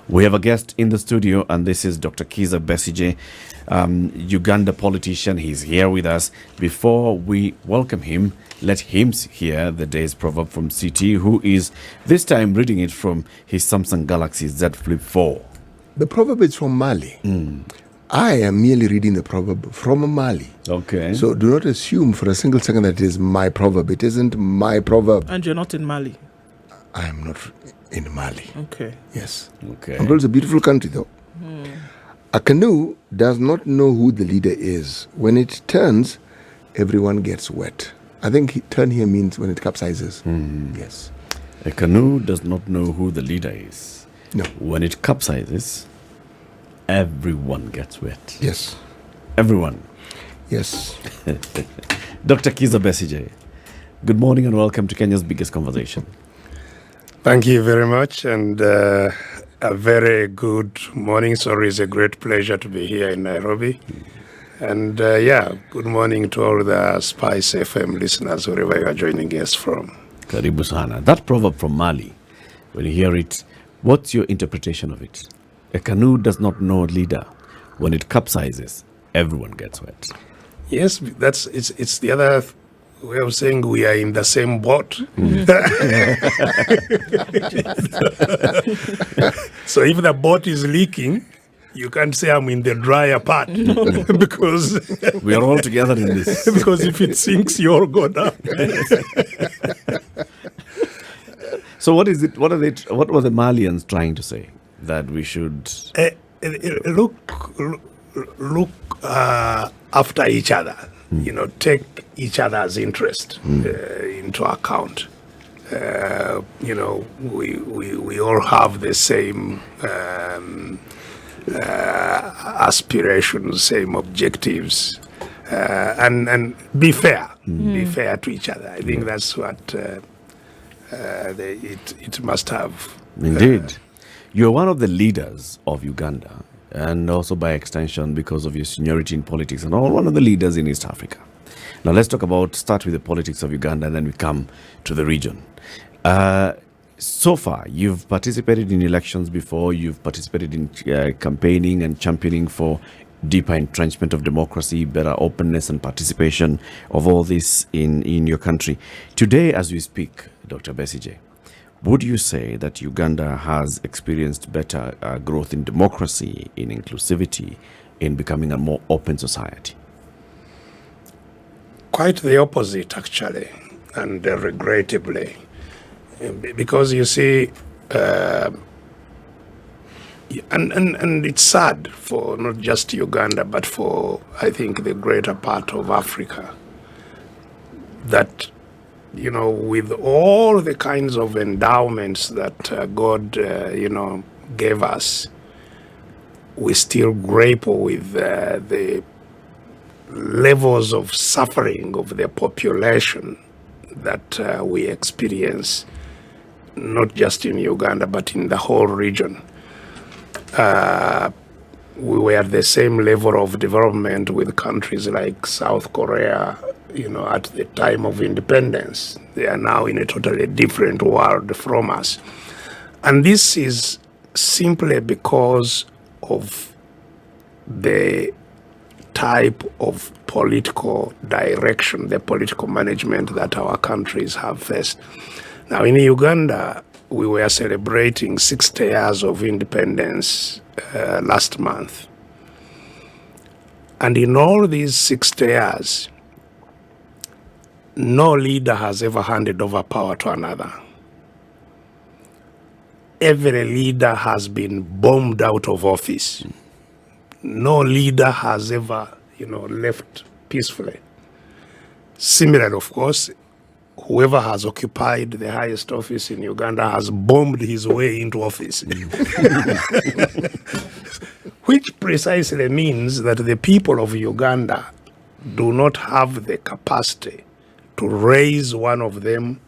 We have a guest in the studio, and this is Dr. KIZZA BESIGYE, Uganda politician. He's here with us. Before we welcome him, let him hear the day's proverb from CT, who is this time reading it from his Samsung Galaxy Z Flip 4. The proverb is from Mali. I am merely reading the proverb from Mali. Okay. So do not assume for a single second that it is my proverb. It isn't my proverb. And you're not in Mali? I am not in Mali. Okay. Yes. Okay. Umbrella is a beautiful country, though. A canoe does not know who the leader is. When it turns, everyone gets wet. I think turn here means when it capsizes. Yes. A canoe does not know who the leader is. No. When it capsizes, everyone gets wet. Yes. Everyone. Yes. Dr. KIZZA BESIGYE, good morning and welcome to Kenya's biggest conversation. Thank you very much, and a very good morning. Sorry, it's a great pleasure to be here in Nairobi. And good morning to all the SpiceFM listeners, wherever you are joining us from. Karibu sana. That proverb from Mali, when you hear it, what's your interpretation of it? A canoe does not know a leader. When it capsizes, everyone gets wet. Yes, it's the other way of saying we are in the same boat. So if the boat is leaking, you can't say I'm in the drier part because We are all together in this. because if it sinks, you all go down. So what is it? What were the Malians trying to say? That we should... Look after each other. Take each other's interest into account. We all have the same aspirations, same objectives, and be fair. Be fair to each other. I think that's what it must have. Indeed. You're one of the leaders of Uganda, and also by extension, because of your seniority in politics, and all one of the leaders in East Africa. Now let's start with the politics of Uganda, and then we come to the region. So far, you've participated in elections before, you've participated in campaigning and championing for deeper entrenchment of democracy, better openness and participation of all this in your country. Today, as we speak, Dr. BESIGYE, would you say that Uganda has experienced better growth in democracy, in inclusivity, in becoming a more open society? Quite the opposite, actually, and regrettably. Because you see, and it's sad for not just Uganda, but for, I think, the greater part of Africa, that with all the kinds of endowments that God, gave us, we still grapple with the levels of suffering of the population that we experience, not just in Uganda, but in the whole region. We were at the same level of development with countries like South Korea, at the time of independence. They are now in a totally different world from us. And this is simply because of the type of political direction, the political management that our countries have faced. Now, in Uganda, we were celebrating 60 years of independence last month. And in all these 60 years, no leader has ever handed over power to another. Every leader has been bombed out of office. No leader has ever, left peacefully. Similarly, of course, whoever has occupied the highest office in Uganda has bombed his way into office. Which precisely means that the people of Uganda do not have the capacity to raise one of them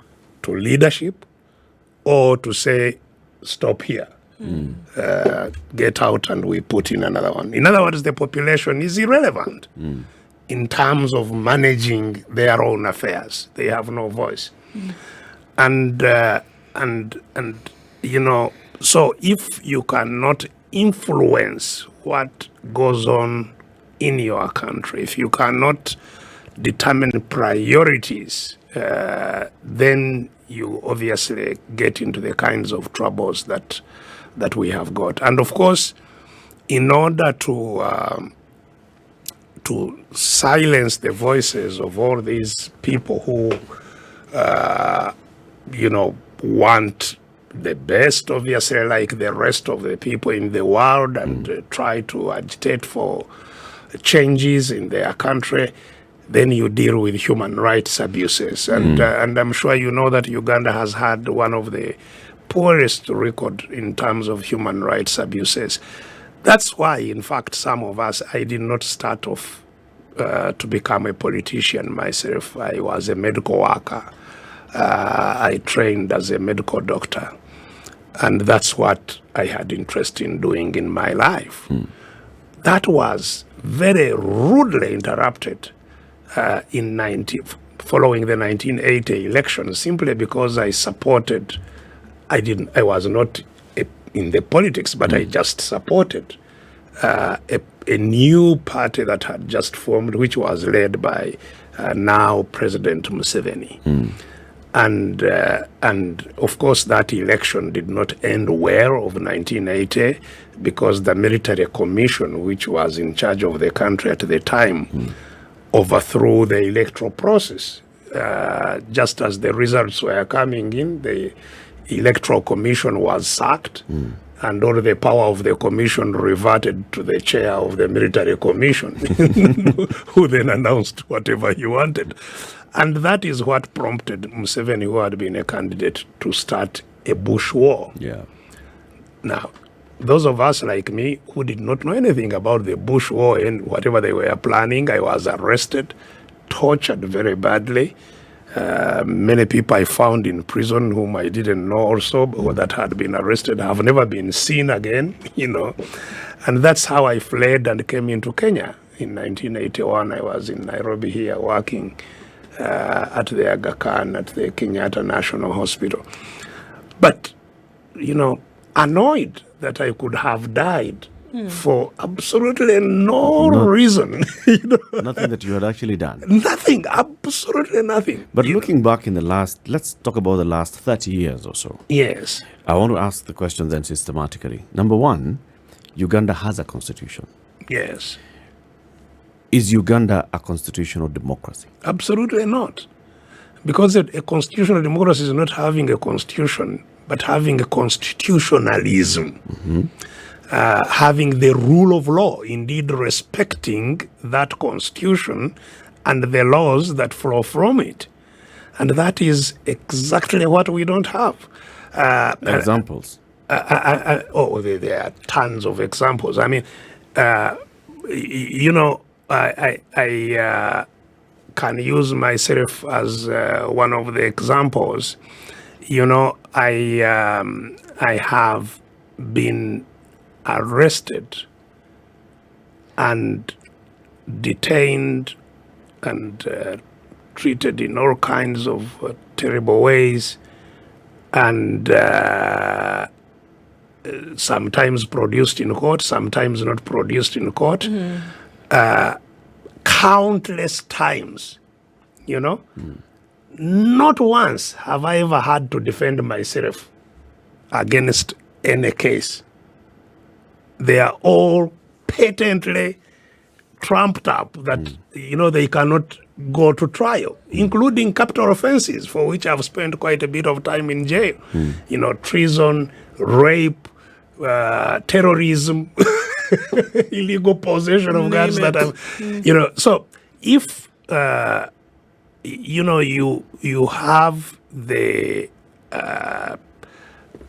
to leadership or to say, stop here. Get out and we put in another one. In other words, the population is irrelevant in terms of managing their own affairs. They have no voice. And So if you cannot influence what goes on in your country, if you cannot determine priorities, then you obviously get into the kinds of troubles that we have got. And of course, in order to silence the voices of all these people who, want the best, obviously, like the rest of the people in the world, and try to agitate for changes in their country, then you deal with human rights abuses. And I'm sure you know that Uganda has had one of the poorest record in terms of human rights abuses. That's why, in fact, some of us, I did not start off to become a politician myself. I was a medical worker. I trained as a medical doctor. And that's what I had interest in doing in my life. That was very rudely interrupted following the 1980 election, simply because I was not in the politics, but I just supported a new party that had just formed, which was led by now President Museveni. And of course, that election did not end well of 1980, because the military commission, which was in charge of the country at the time, overthrew the electoral process. Just as the results were coming in, the electoral commission was sacked, and all the power of the commission reverted to the chair of the military commission, who then announced whatever he wanted. And that is what prompted Museveni, who had been a candidate, to start a bush war. Yeah. Now, those of us like me who did not know anything about the bush war and whatever they were planning, I was arrested, tortured very badly. Many people I found in prison whom I didn't know also, that had been arrested, have never been seen again, And that's how I fled and came into Kenya. In 1981, I was in Nairobi here working at the Aga Khan, at the Kenyatta National Hospital. But, annoyed that I could have died for absolutely no reason. Nothing that you had actually done. Nothing, absolutely nothing. But looking back in let's talk about the last 30 years or so. Yes. I want to ask the question then systematically. Number one, Uganda has a constitution. Yes. Is Uganda a constitutional democracy? Absolutely not. Because a constitutional democracy is not having a constitution, but having a constitutionalism. Having the rule of law, indeed respecting that constitution and the laws that flow from it. And that is exactly what we don't have. Examples? There are tons of examples. I mean, I can use myself as one of the examples. I have been arrested and detained and treated in all kinds of terrible ways, and sometimes produced in court, sometimes not produced in court, countless times, Not once have I ever had to defend myself against any case. They are all patently trumped up that, they cannot go to trial, including capital offenses, for which I've spent quite a bit of time in jail. Treason, rape, terrorism, illegal possession of guns that I'm, So if, you have the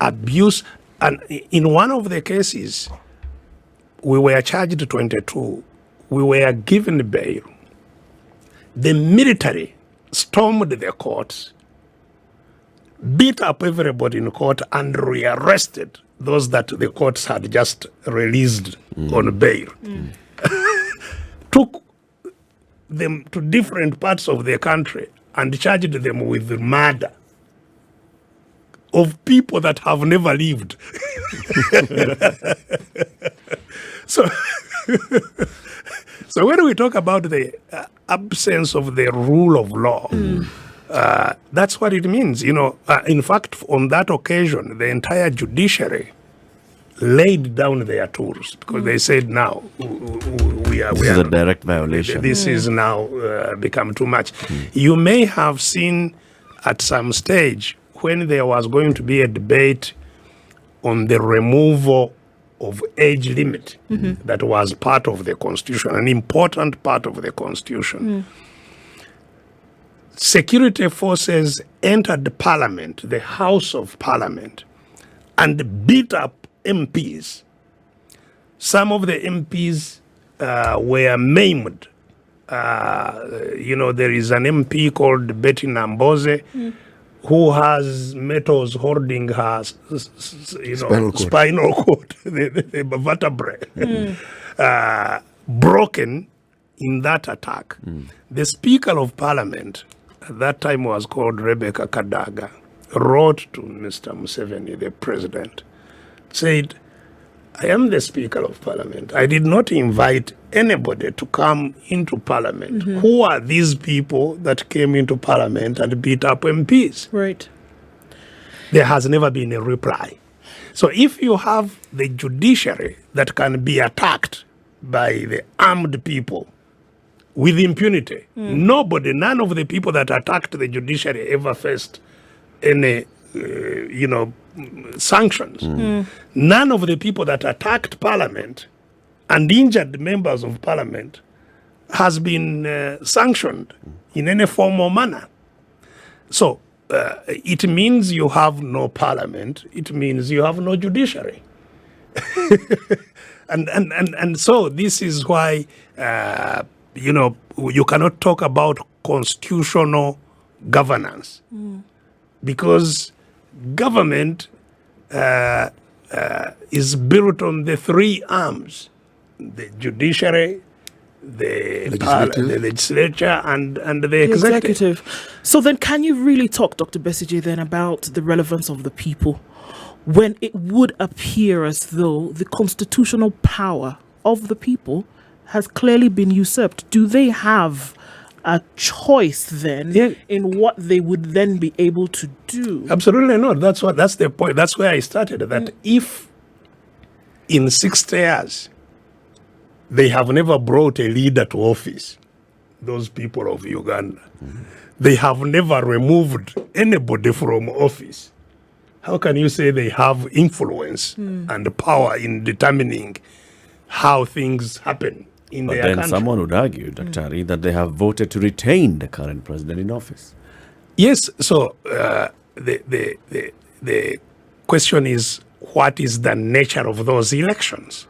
abuse, and in one of the cases, we were charged 22. We were given bail. The military stormed the courts, beat up everybody in court, and rearrested those that the courts had just released on bail. Took them to different parts of the country and charged them with murder. of people that have never lived. So, so when we talk about the absence of the rule of law, that's what it means. In fact, on that occasion, the entire judiciary laid down their tools because they said, now This is a direct violation. This is now become too much. You may have seen at some stage when there was going to be a debate on the removal of age limit that was part of the Constitution, an important part of the Constitution. Security forces entered Parliament, the House of Parliament, and beat up MPs. Some of the MPs were maimed. There is an MP called Betty Namboze who has metals holding her spinal cord, the vertebrae, broken in that attack. The Speaker of Parliament, at that time was called Rebecca Kadaga, wrote to Mr. Museveni, the president, said, I am the Speaker of Parliament. I did not invite anybody to come into Parliament. Who are these people that came into Parliament and beat up MPs? Right. There has never been a reply. So if you have the judiciary that can be attacked by the armed people with impunity, none of the people that attacked the judiciary ever faced any, sanctions. None of the people that attacked Parliament and injured members of Parliament has been sanctioned in any form or manner. So it means you have no Parliament. It means you have no judiciary. and so this is why you cannot talk about constitutional governance because government is built on the three arms: the judiciary, the legislature, and the executive. So then can you really talk, Dr. BESIGYE, then about the relevance of the people when it would appear as though the constitutional power of the people has clearly been usurped? Do they have a choice then in what they would then be able to do? Absolutely not. That's the point. That's where I started. That if in 60 years they have never brought a leader to office, those people of Uganda, they have never removed anybody from office, how can you say they have influence and power in determining how things happen in their country? But then someone would argue, Dr. Ari, that they have voted to retain the current president in office. Yes, so the question is, what is the nature of those elections?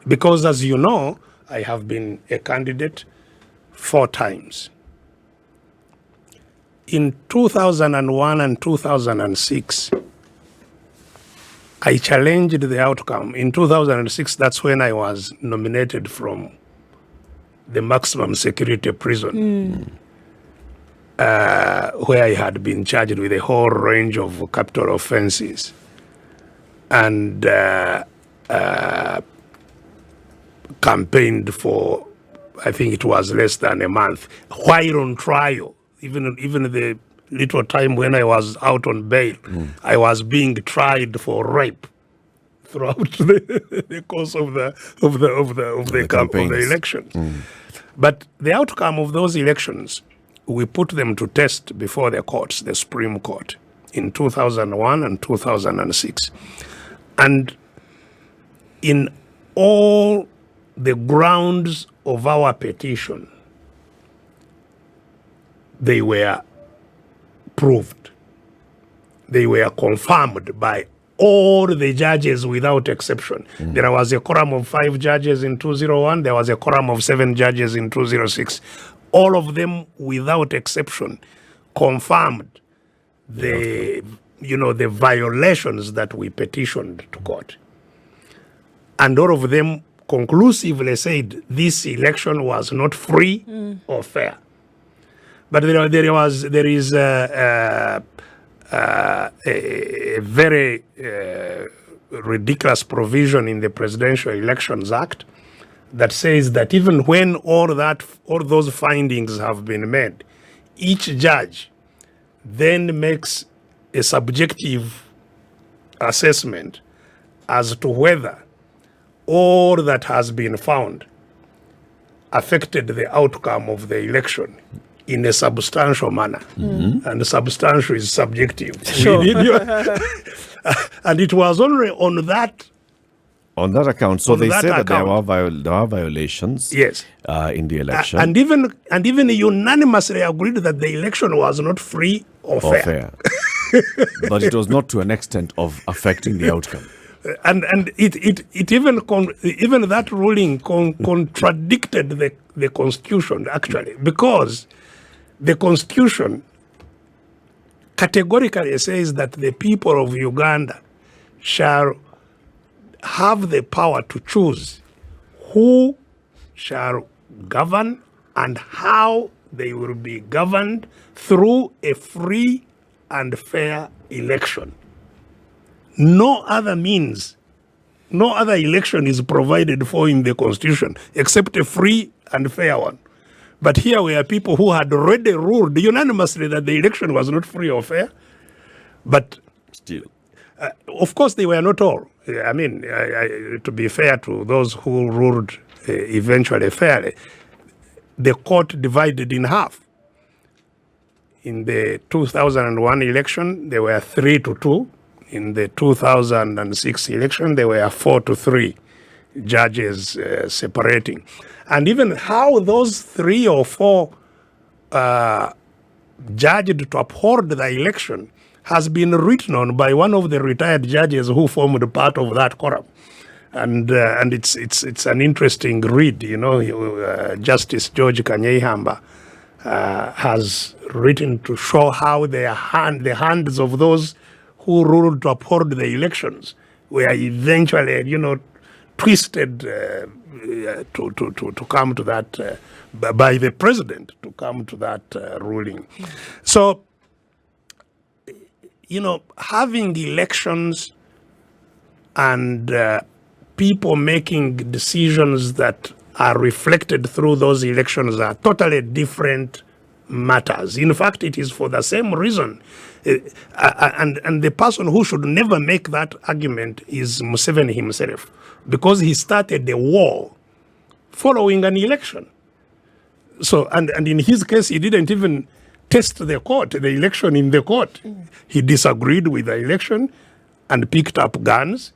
Because as you know, I have been a candidate 4 times. In 2001 and 2006, I challenged the outcome. In 2006, that's when I was nominated from the maximum security prison, where I had been charged with a whole range of capital offenses. And campaigned for, I think it was less than a month, while on trial. Even the little time when I was out on bail, I was being tried for rape throughout the course of the elections. But the outcome of those elections, we put them to test before the courts, the Supreme Court, in 2001 and 2006. And in all the grounds of our petition, they were proved. They were confirmed by all the judges without exception. There was a quorum of 5 judges in 2001. There was a quorum of 7 judges in 2006. All of them, without exception, confirmed the violations that we petitioned to court. And all of them conclusively said this election was not free or fair. But there is a very ridiculous provision in the Presidential Elections Act that says that even when all those findings have been made, each judge then makes a subjective assessment as to whether all that has been found affected the outcome of the election in a substantial manner. And substantial is subjective. Sure. And it was only on that account. So On they that say that there account. are violations Yes. in the election. And even unanimously agreed that the election was not free or or fair. But it was not to an extent of affecting the outcome. And it even that ruling contradicted the Constitution, actually, because the Constitution categorically says that the people of Uganda shall have the power to choose who shall govern and how they will be governed through a free and fair election. No other means, no other election is provided for in the Constitution except a free and fair one. But here were people who had already ruled unanimously that the election was not free or fair. But Still. of course, they were not all. I mean, to be fair to those who ruled eventually fairly, the court divided in half. In the 2001 election, there were 3-2. In the 2006 election, there were 4-3 judges separating. And even how those 3 or 4 judged to uphold the election has been written on by one of the retired judges who formed part of that quorum. And it's an interesting read, you know. Justice George Kanyeihamba has written to show how the hands of those who ruled to uphold the elections were eventually, you know, twisted to come to that by the president to come to that ruling. So, you know, having elections and people making decisions that are reflected through those elections are totally different matters. In fact, it is for the same reason. And the person who should never make that argument is Museveni himself, because he started a war following an election. So, and in his case, he didn't even test the election in the court. He disagreed with the election and picked up guns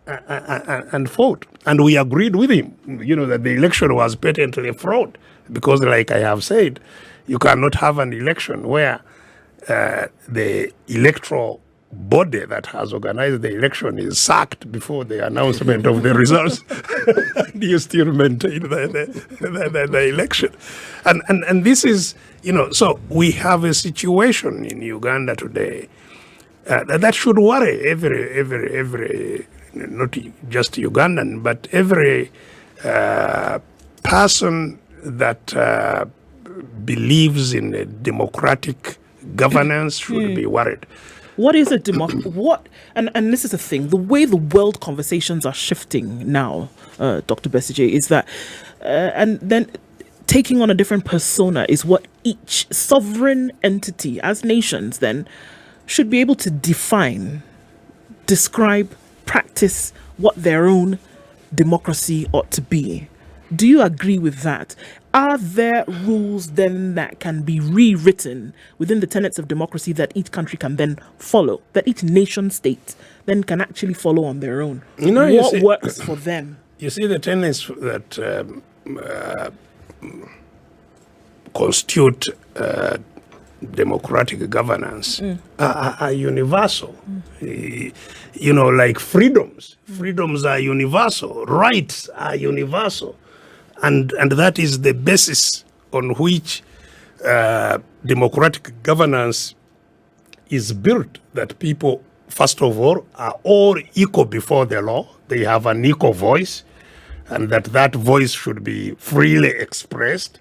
and fought. And we agreed with him, you know, that the election was patently fraud, because like I have said, you cannot have an election where the electoral body that has organized the election is sacked before the announcement of the results. And you still maintain the election. And this is, you know, so we have a situation in Uganda today that should worry every not just Ugandan, but every person that believes in a democratic governance should be worried. What is a what? And this is the thing. The way the world conversations are shifting now, Dr. BESIGYE, is that, and then taking on a different persona is what each sovereign entity, as nations, then should be able to define, describe, practice what their own democracy ought to be. Do you agree with that? Are there rules then that can be rewritten within the tenets of democracy that each country can then follow, that each nation state then can actually follow on their own? You know, what works for them? You see, the tenets that constitute democratic governance are universal. You know, like freedoms. Freedoms are universal. Rights are universal. And that is the basis on which democratic governance is built, that people, first of all, are all equal before the law. They have an equal voice, and that voice should be freely expressed.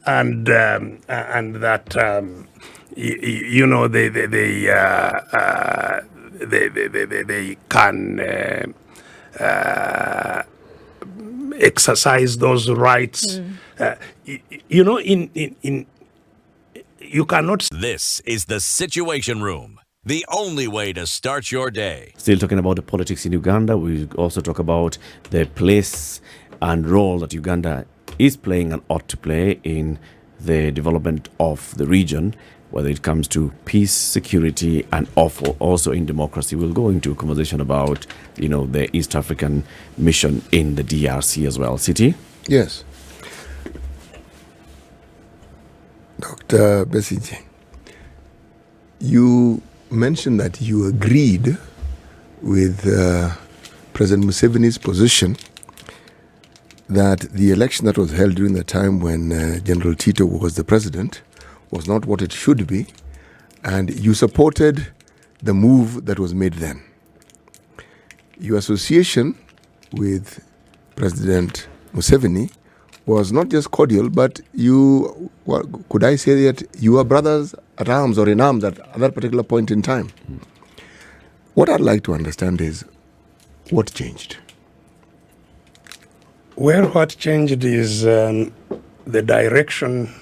that you know they can exercise those rights. You know, in you cannot. This is the Situation Room, the only way to start your day. Still talking about the politics in Uganda, we also talk about the place and role that Uganda is playing and ought to play in the development of the region, whether it comes to peace, security, and also in democracy. We'll go into a conversation about, you know, the East African mission in the DRC as well. City? Yes. Dr. BESIGYE, you mentioned that you agreed with President Museveni's position that the election that was held during the time when General Tito was the president was not what it should be, and you supported the move that was made then. Your association with President Museveni was not just cordial, but you, could I say that you were brothers at arms or in arms at that particular point in time? What I'd like to understand is what changed? Well, what changed is the direction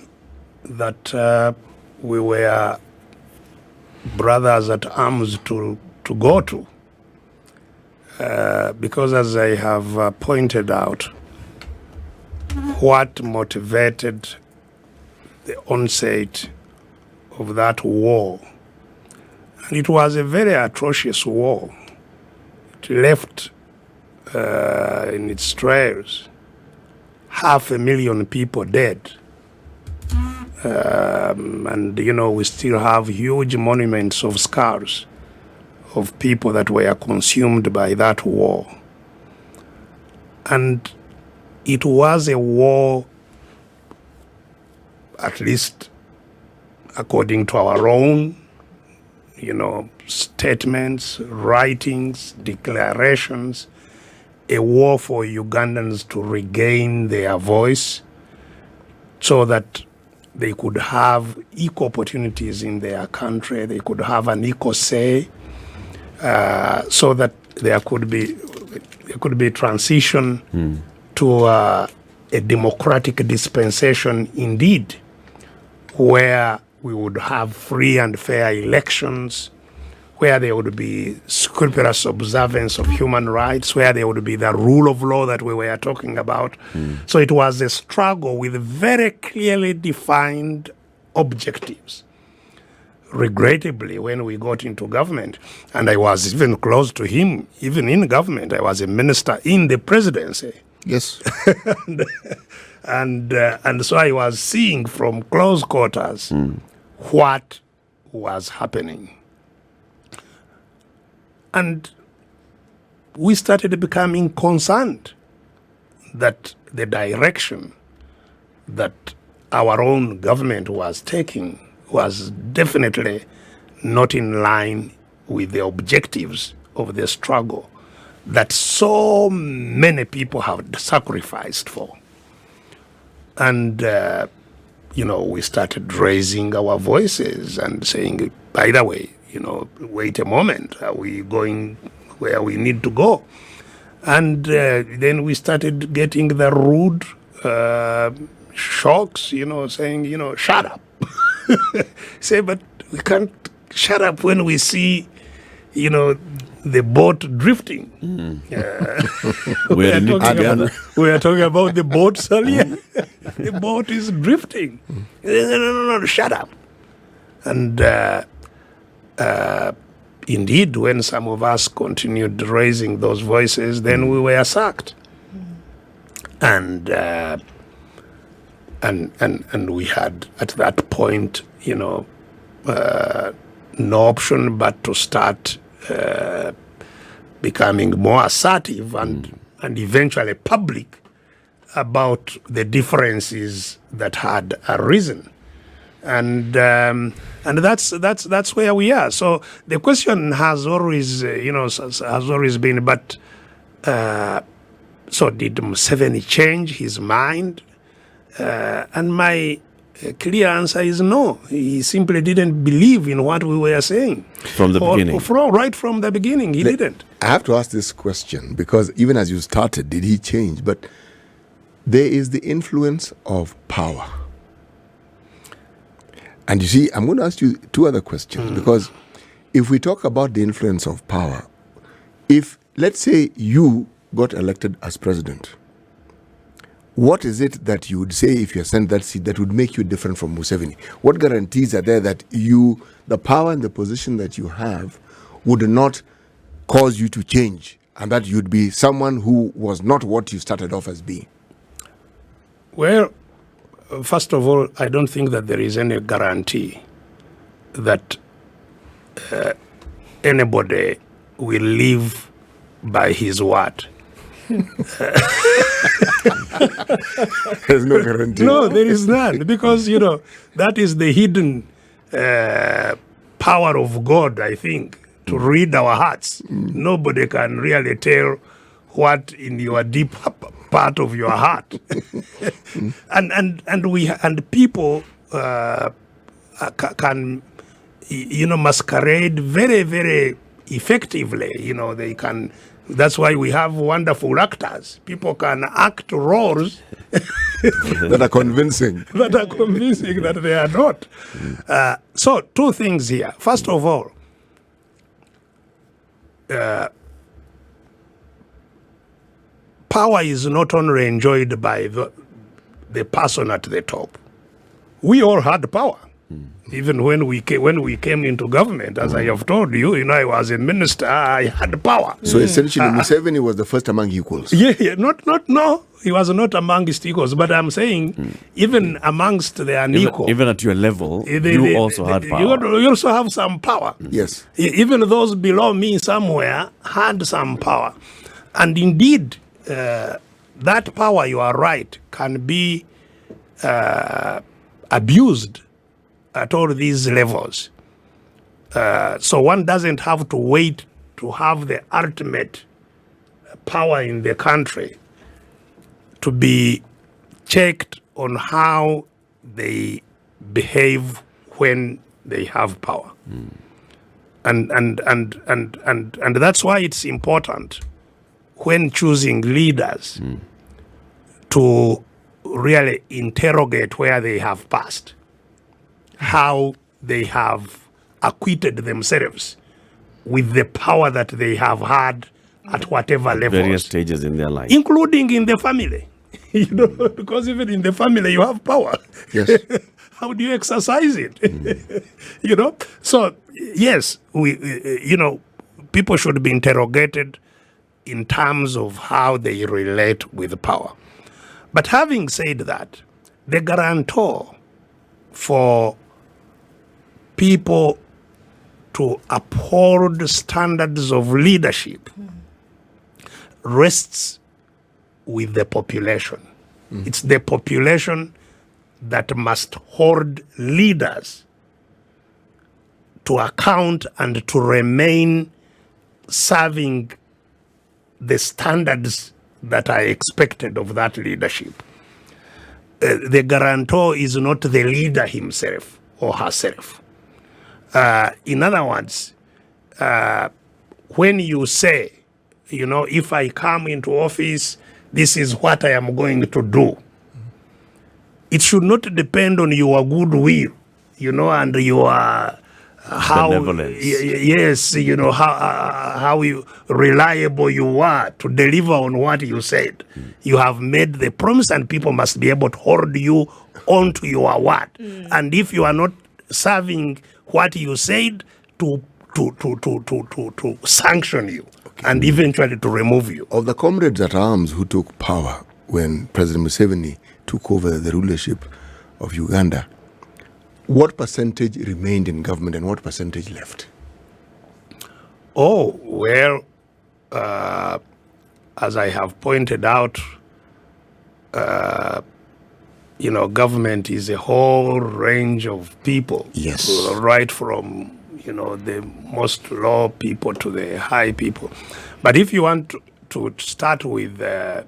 that we were brothers at arms to go to. Because as I have pointed out, what motivated the onset of that war, and it was a very atrocious war. It left in its trails 500,000 people dead. And, you know, we still have huge monuments of scars of people that were consumed by that war. And it was a war, at least according to our own, you know, statements, writings, declarations, a war for Ugandans to regain their voice so that they could have equal opportunities in their country, they could have an equal say, so that there could be transition to a democratic dispensation indeed, where we would have free and fair elections, where there would be scrupulous observance of human rights, where there would be the rule of law that we were talking about. So it was a struggle with very clearly defined objectives. Regrettably, when we got into government, and I was even close to him, even in government, I was a minister in the presidency. Yes. And so I was seeing from close quarters what was happening. And we started becoming concerned that the direction that our own government was taking was definitely not in line with the objectives of the struggle that so many people have sacrificed for. And, you know, we started raising our voices and saying, by the way, you know, wait a moment, are we going where we need to go? And then we started getting the rude shocks, you know, saying, you know, shut up. Say, but we can't shut up when we see, you know, the boat drifting. We are talking about the boats earlier. The boat is drifting. No, shut up. And indeed, when some of us continued raising those voices, then we were sacked. And we had, at that point, you know, no option but to start becoming more assertive and eventually public about the differences that had arisen. And that's where we are. So the question has always, has always been, but so did Museveni change his mind? And my A clear answer is no. He simply didn't believe in what we were saying. From the beginning. Right from the beginning, he didn't. I have to ask this question because even as you started, did he change? But there is the influence of power. And you see, I'm going to ask you two other questions because if we talk about the influence of power, if, let's say, you got elected as president, what is it that you would say if you're sent that seat that would make you different from Museveni? What guarantees are there that the power and the position that you have would not cause you to change and that you'd be someone who was not what you started off as being? Well, first of all, I don't think that there is any guarantee that anybody will live by his word. There's no guarantee. No, there is none, because, that is the hidden power of God, I think, to read our hearts. Nobody can really tell what in your deep part of your heart. and people can, masquerade very, very effectively. They can. That's why we have wonderful actors. People can act roles that are convincing. That they are not. So, two things here. First of all, power is not only enjoyed by the person at the top. We all had power. Even when we came into government, as I have told you, I was a minister, I had power. So essentially, Museveni was the first among equals. Yeah, no, he was not amongst equals, but I'm saying even amongst the unequal. Even at your level, you also had power. You also have some power. Yes. Even those below me somewhere had some power. And indeed, that power, you are right, can be abused at all these levels. So one doesn't have to wait to have the ultimate power in the country to be checked on how they behave when they have power. And that's why it's important when choosing leaders to really interrogate where they have passed, how they have acquitted themselves with the power that they have had at whatever levels. Various stages in their life. Including in the family. Because even in the family you have power. Yes. How do you exercise it? So, yes, people should be interrogated in terms of how they relate with power. But having said that, the guarantor for people to uphold standards of leadership rests with the population. It's the population that must hold leaders to account and to remain serving the standards that are expected of that leadership. The guarantor is not the leader himself or herself. In other words, when you say, if I come into office, this is what I am going to do. It should not depend on your goodwill, and your how benevolence. Yes, how reliable you are to deliver on what you said. You have made the promise, and people must be able to hold you onto your word. And if you are not serving what you said, to sanction you, and eventually to remove you. Of the comrades at arms who took power when President Museveni took over the rulership of Uganda, what percentage remained in government and what percentage left? Oh, well, as I have pointed out, government is a whole range of people. Yes. Right from, the most low people to the high people. But if you want to start with the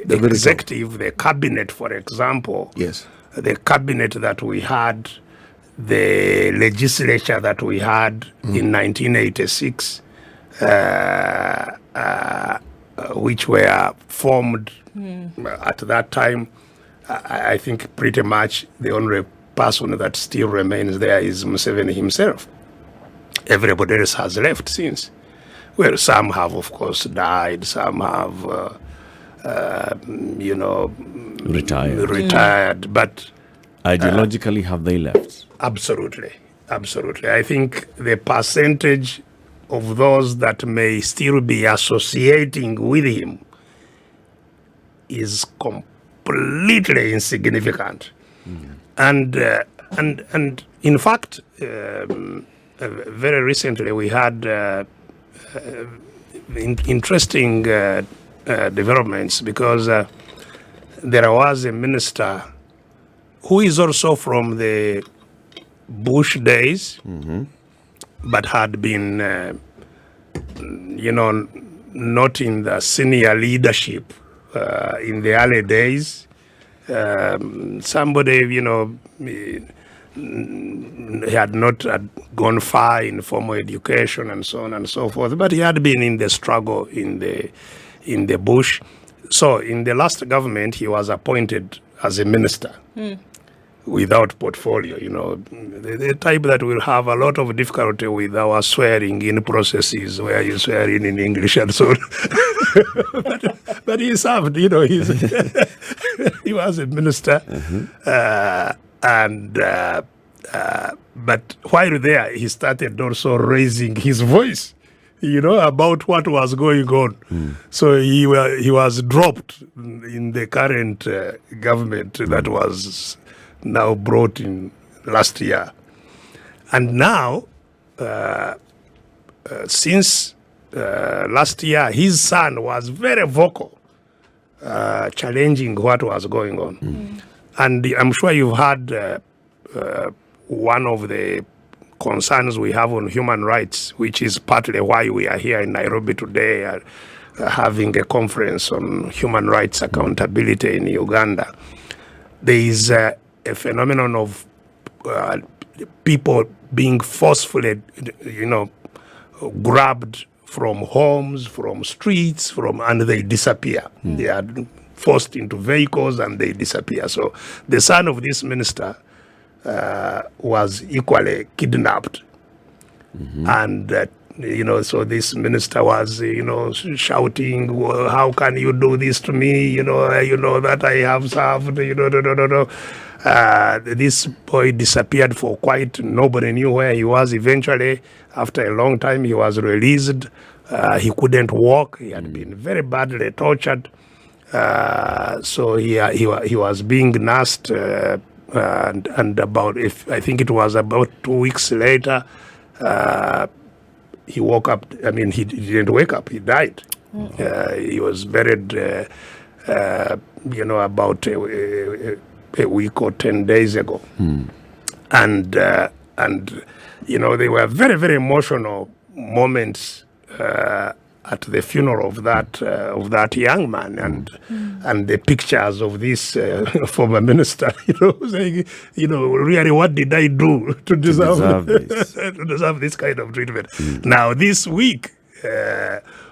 executive, the cabinet, for example, Yes. the cabinet that we had, the legislature that we had in 1986, which were formed at that time, I think pretty much the only person that still remains there is Museveni himself. Everybody else has left since. Well, some have, of course, died. Some have, retired. But ideologically, have they left? Absolutely. I think the percentage of those that may still be associating with him is completely insignificant. And in fact, very recently we had interesting developments, because there was a minister who is also from the Bush days, but had been, not in the senior leadership in the early days. Somebody, he had not gone far in formal education and so on and so forth, but he had been in the struggle in the bush. So in the last government, he was appointed as a minister without portfolio. The type that will have a lot of difficulty with our swearing in processes where you swear in English and so on. but he served, he was a minister. But while there, he started also raising his voice, about what was going on. So he was dropped in the current government that was now brought in last year. And now, since last year, his son was very vocal, challenging what was going on. And I'm sure you've heard one of the concerns we have on human rights, which is partly why we are here in Nairobi today, having a conference on human rights accountability in Uganda. There is a phenomenon of people being forcefully, grabbed from homes, from streets, and they disappear. They are forced into vehicles and they disappear. So the son of this minister was equally kidnapped. And, so this minister was, shouting, well, how can you do this to me? You know that I have served, this boy disappeared for nobody knew where he was. Eventually, after a long time, he was released. He couldn't walk. He had been very badly tortured. So he was being nursed, and I think it was about 2 weeks later, he woke up. I mean, he didn't wake up. He died. He was buried, about a week or 10 days ago. And there were very, very emotional moments at the funeral of that young man, and the pictures of this former minister, saying, really, what did I do to deserve this? To deserve this kind of treatment? Now, this week,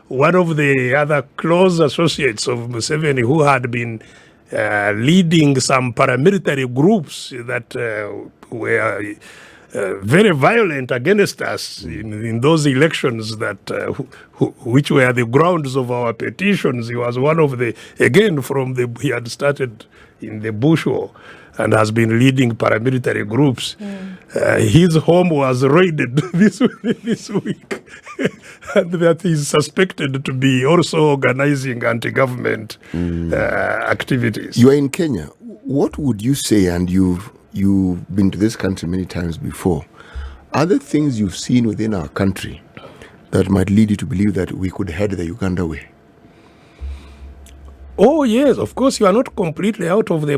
one of the other close associates of Museveni, who had been leading some paramilitary groups that were very violent against us in those elections which were the grounds of our petitions. He was one of he had started in the Bush War and has been leading paramilitary groups. His home was raided this week, and that he's suspected to be also organizing anti-government activities. You are in Kenya. What would you say, and you've been to this country many times before, are there things you've seen within our country that might lead you to believe that we could head the Uganda way? Oh yes, of course. You are not completely out of the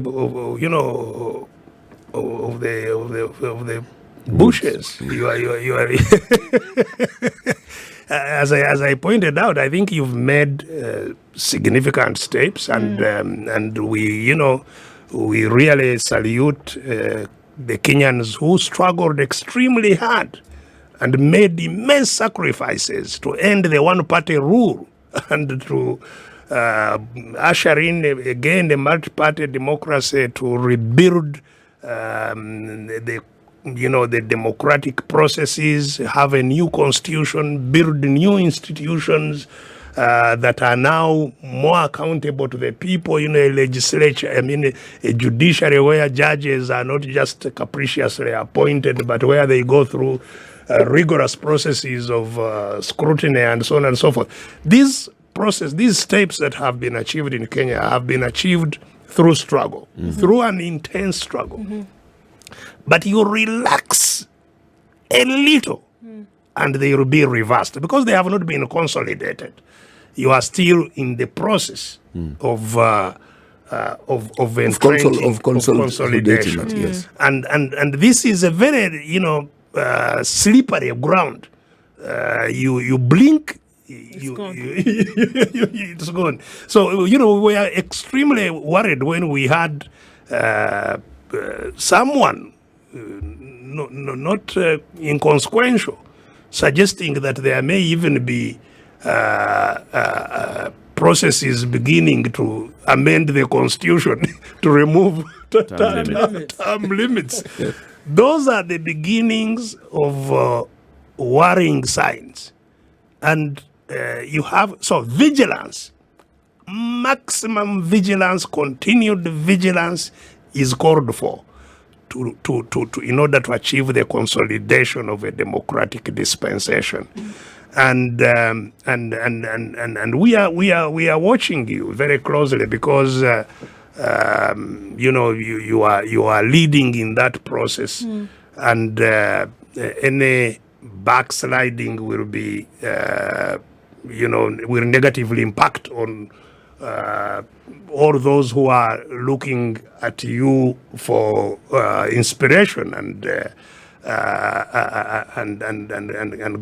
bushes. You are. As I pointed out, I think you've made significant steps, and we We really salute the Kenyans who struggled extremely hard and made immense sacrifices to end the one-party rule and to usher in again the multi-party democracy, to rebuild the democratic processes, have a new constitution, build new institutions that are now more accountable to the people, a legislature, a judiciary where judges are not just capriciously appointed, but where they go through rigorous processes of scrutiny and so on and so forth. These steps that have been achieved in Kenya have been achieved through struggle, through an intense struggle. But you relax a little and they will be reversed because they have not been consolidated. You are still in the process of consolidation. Yes. And this is a very slippery ground. You blink, it's gone. So we were extremely worried when we had someone not inconsequential suggesting that there may even be processes beginning to amend the constitution to remove term limits. Those are the beginnings of worrying signs. And you have, vigilance, maximum vigilance, continued vigilance is called for to in order to achieve the consolidation of a democratic dispensation. And we are watching you very closely because you are leading in that process, and any backsliding will be will negatively impact on all those who are looking at you for inspiration and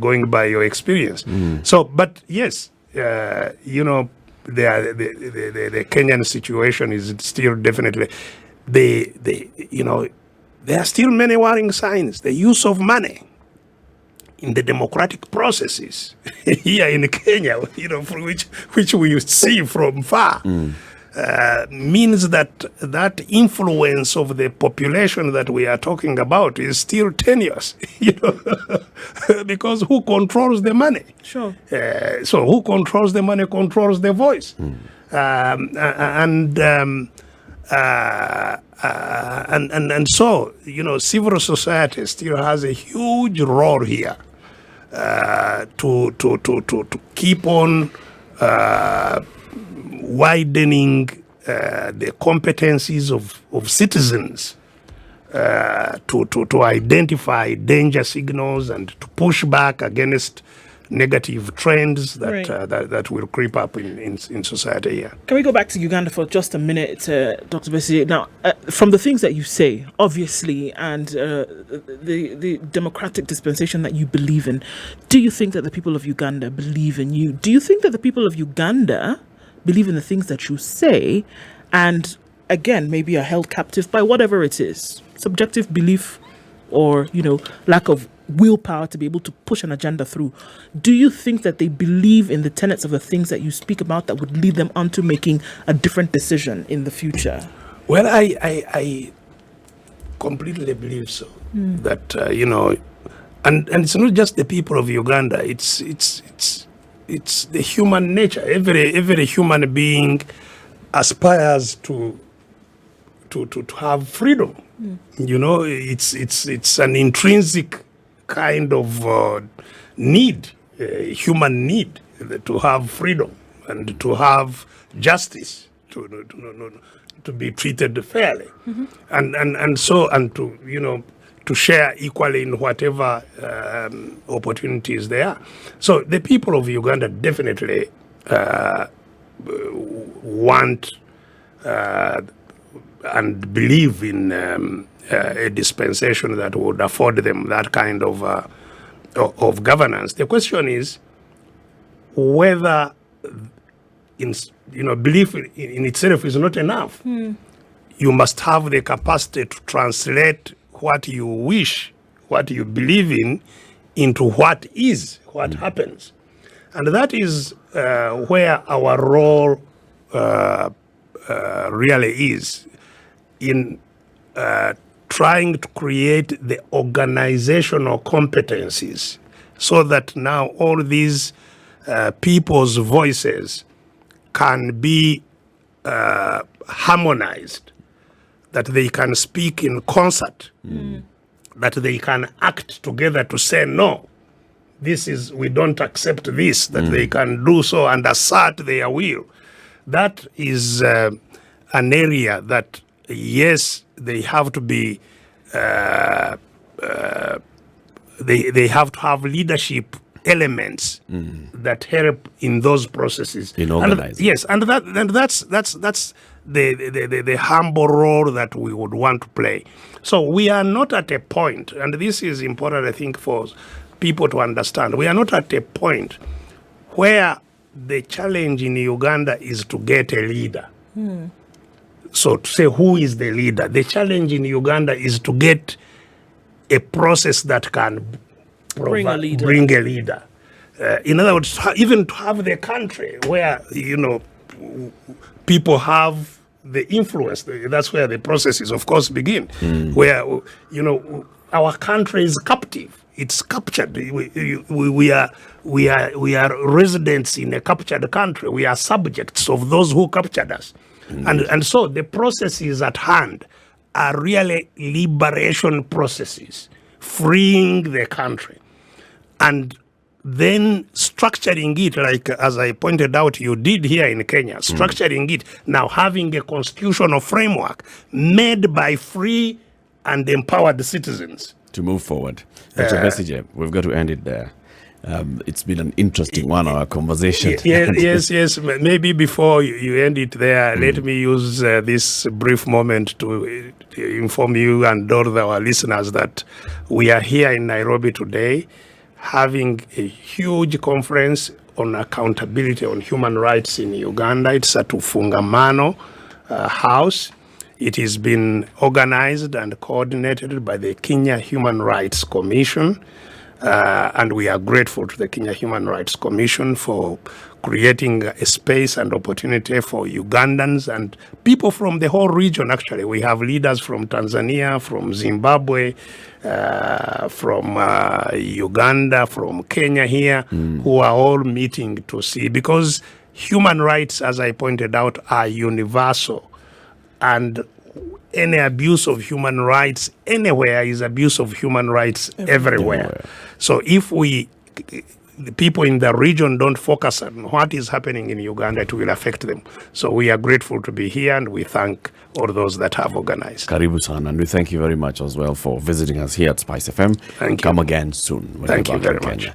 going by your experience. So, but yes, the Kenyan situation is still definitely there are still many worrying signs. The use of money in the democratic processes here in Kenya, which we see from far, means that influence of the population that we are talking about is still tenuous, because who controls the money? Sure. So who controls the money controls the voice, and so civil society still has a huge role here to keep on widening the competencies of citizens to identify danger signals and to push back against negative trends that will creep up in society here. Can we go back to Uganda for just a minute, Dr. Besigye? Now, from the things that you say, obviously, and the democratic dispensation that you believe in, do you think that the people of Uganda believe in you? Do you think that the people of Uganda believe in the things that you say and, again, maybe are held captive by whatever it is, subjective belief or, lack of willpower to be able to push an agenda through? Do you think that they believe in the tenets of the things that you speak about that would lead them on to making a different decision in the future? Well, I completely believe so. That and it's not just the people of Uganda. It's the human nature. Every human being aspires to have freedom. It's an intrinsic kind of need, human need, to have freedom and to have justice, to be treated fairly, and to share equally in whatever opportunities there are. So the people of Uganda definitely want and believe in a dispensation that would afford them that kind of governance. The question is whether belief in itself is not enough. you must have the capacity to translate what you wish, what you believe in, into what is, what happens. And that is where our role really is in trying to create the organizational competencies so that now all these people's voices can be harmonized, that they can speak in concert, that they can act together to say, no, this is, we don't accept this, that they can do so and assert their will. That is an area that, yes, they have to be, they have to have leadership elements that help in those processes. In organizing. Yes, and that's the humble role that we would want to play. So we are not at a point, and this is important, I think, for people to understand. We are not at a point where the challenge in Uganda is to get a leader. So to say who is the leader, the challenge in Uganda is to get a process that can Bring a leader. Bring a leader. In other words, even to have the country where, people have the influence. That's where the processes, of course, begin. Where, our country is captive. It's captured. We are residents in a captured country. We are subjects of those who captured us. And so the processes at hand are really liberation processes, freeing the country. And then structuring it, like as I pointed out, you did here in Kenya, structuring it, now having a constitutional framework made by free and empowered citizens. To move forward. Dr. BESIGYE, we've got to end it there. It's been an interesting 1 hour conversation. Yes. Maybe before you end it there, let me use this brief moment to inform you and all our listeners that we are here in Nairobi today having a huge conference on accountability on human rights in Uganda. It's at Ufungamano House. It has been organized and coordinated by the Kenya Human Rights Commission. And we are grateful to the Kenya Human Rights Commission for creating a space and opportunity for Ugandans and people from the whole region, actually. We have leaders from Tanzania, from Zimbabwe, from Uganda, from Kenya here, who are all meeting to see. Because human rights, as I pointed out, are universal. And any abuse of human rights anywhere is abuse of human rights everywhere. So if the people in the region don't focus on what is happening in Uganda, it will affect them. So we are grateful to be here and we thank all those that have organized. Karibu sana, and we thank you very much as well for visiting us here at SpiceFM. Thank you. Come again soon. Thank you very much.